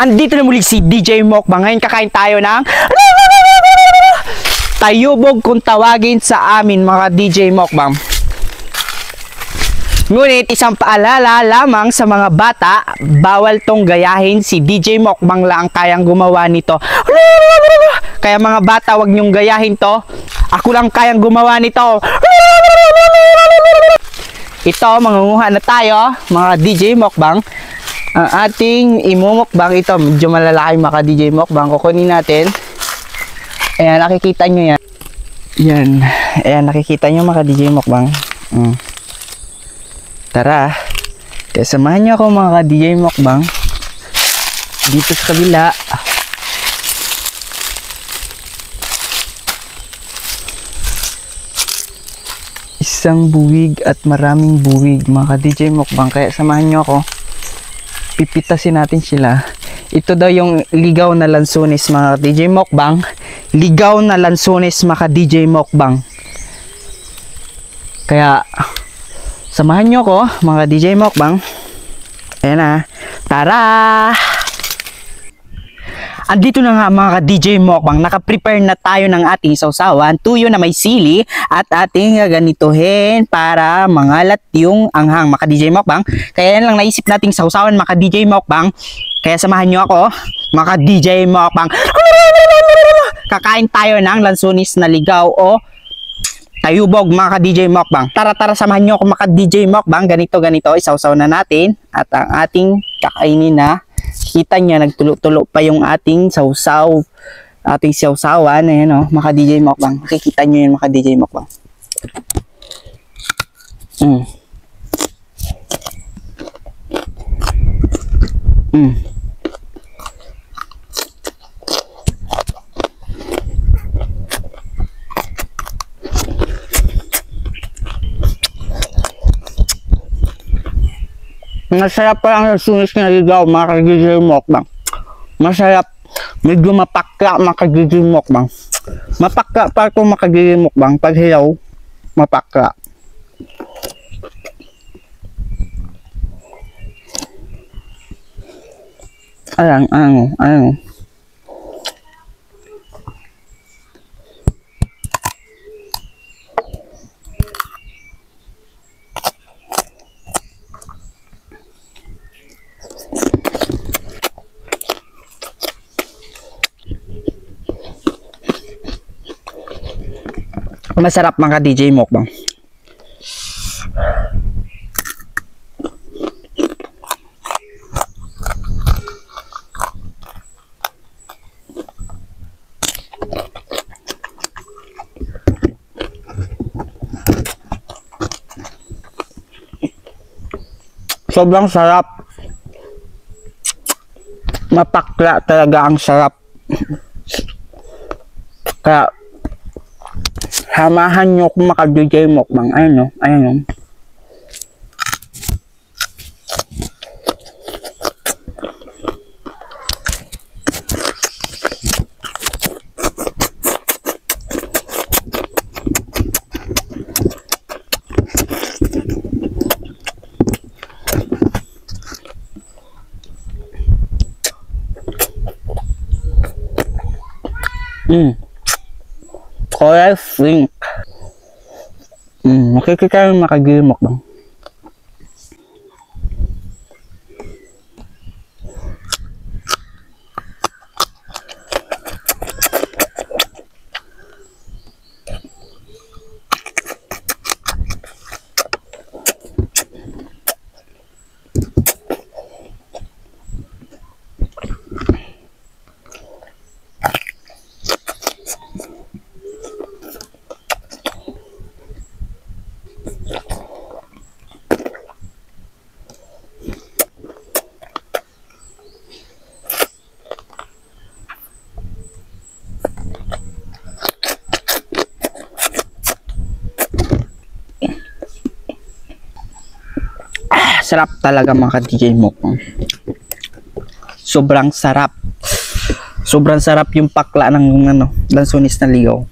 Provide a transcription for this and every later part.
Andito na muli si DJ Mukbang. Ngayon kakain tayo ng tayubog kung tawagin sa amin mga DJ Mukbang. Ngunit isang paalala lamang sa mga bata, bawal tong gayahin, si DJ Mukbang lang kayang gumawa nito. Kaya mga bata, wag nyong gayahin to. Ako lang kayang gumawa nito. Ito, mangunguha na tayo mga DJ Mukbang. Ang ating imumukbang, ito medyo malalaki mga DJ Mukbang. Kukunin natin. Ayan, nakikita nyo yan. Yan. Ayan, nakikita nyo mga DJ Mukbang. Tara. Kaya samahan nyo ako mga DJ Mukbang. Dito sa kabila. Isang buwig at maraming buwig mga DJ Mukbang. Kaya samahan nyo ako. Pipitasin natin sila. Ito daw yung ligaw na lansones mga DJ Mukbang. Ligaw na lansones mga DJ Mukbang. Kaya samahan nyo ko mga DJ Mukbang. Ayan na. Tara! Andito na nga mga DJ Mukbang, naka-prepare na tayo ng ating sausawan, tuyo na may sili at ating ganituhin para mangalat yung anghang mga DJ Mukbang. Kaya yan lang naisip nating sausawan mga DJ Mukbang. Kaya samahan nyo ako mga DJ Mukbang. Kakain tayo ng lansones na ligaw o tayubog mga DJ Mukbang. Tara samahan nyo ako mga DJ Mukbang. Ganito isausaw na natin at ang ating kakainin na. Kita niya nagtulo-tulo pa yung ating sausaw, ating sausawan. Ayan o, mga DJ Mukbang. Makikita nyo yun mga DJ Mukbang. Masarap pa ang lansones na ligaw mga DJ Mukbang. Masarap. Medyo mapakla mga DJ Mukbang. Mapakla pa ito mga DJ Mukbang. Pag hilaw, mapakla. Ayan. Masarap mga DJ Mukbang. Sobrang sarap. Mapakla talaga ang sarap. Kaya samahan nyo kung maka-DJ Mukbang. Ayan o. Kaya flink. Makikita yung maka-DJ Mukbang. Sarap talaga mga DJ Mukbang. Sobrang sarap. Sobrang sarap yung pakla ng lansones na ligaw.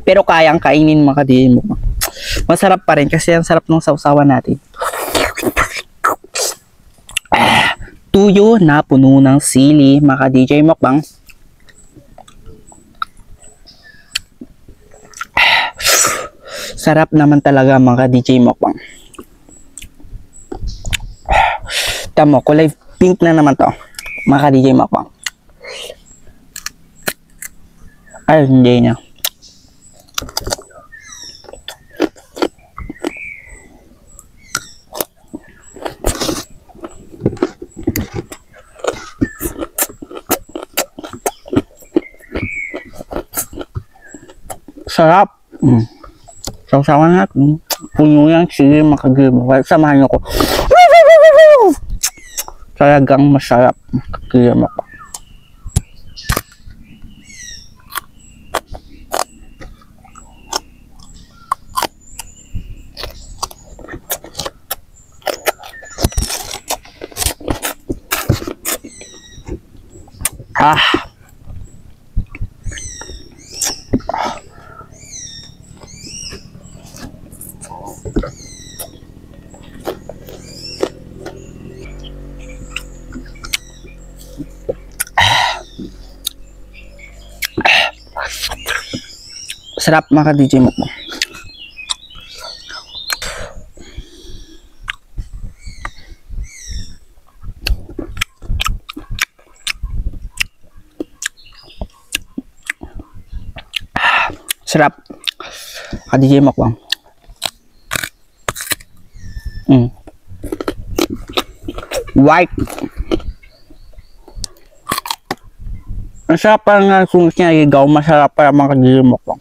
Pero kayang kainin mga DJ Mukbang. Masarap pa rin kasi ang sarap ng sausawan natin. tuyo na puno ng sili, mga DJ Mukbang. Sarap naman talaga mga DJ Mukbang. Tamo, kulay pink na naman to, mga DJ Mukbang. Ay, hindi na. Sarap. Sausawan natin. Puno yan. Sige, makagilmo. Samahan nyo ko. Talagang masarap. Makagilmo ko. Sarap mga DJ Mukbang. Sarap mga DJ Mukbang. White. Ang sarap pa nga kung sinaligaw, masarap para mga DJ Mukbang.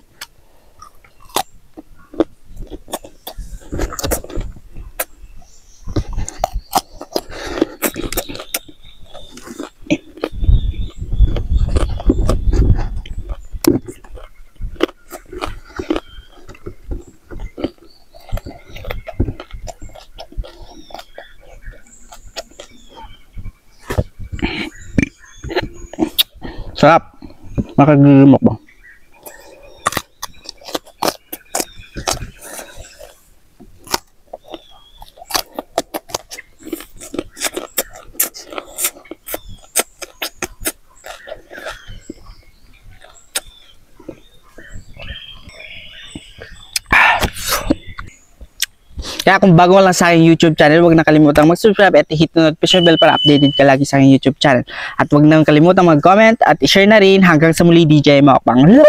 Sarap. Makagilmok ba? Kaya kung bago lang sa aking YouTube channel, huwag na kalimutang mag-subscribe at i-hit na notification bell para updated ka lagi sa aking YouTube channel. At huwag na kalimutang mag-comment at i-share na rin. Hanggang sa muli, DJ Mukbang.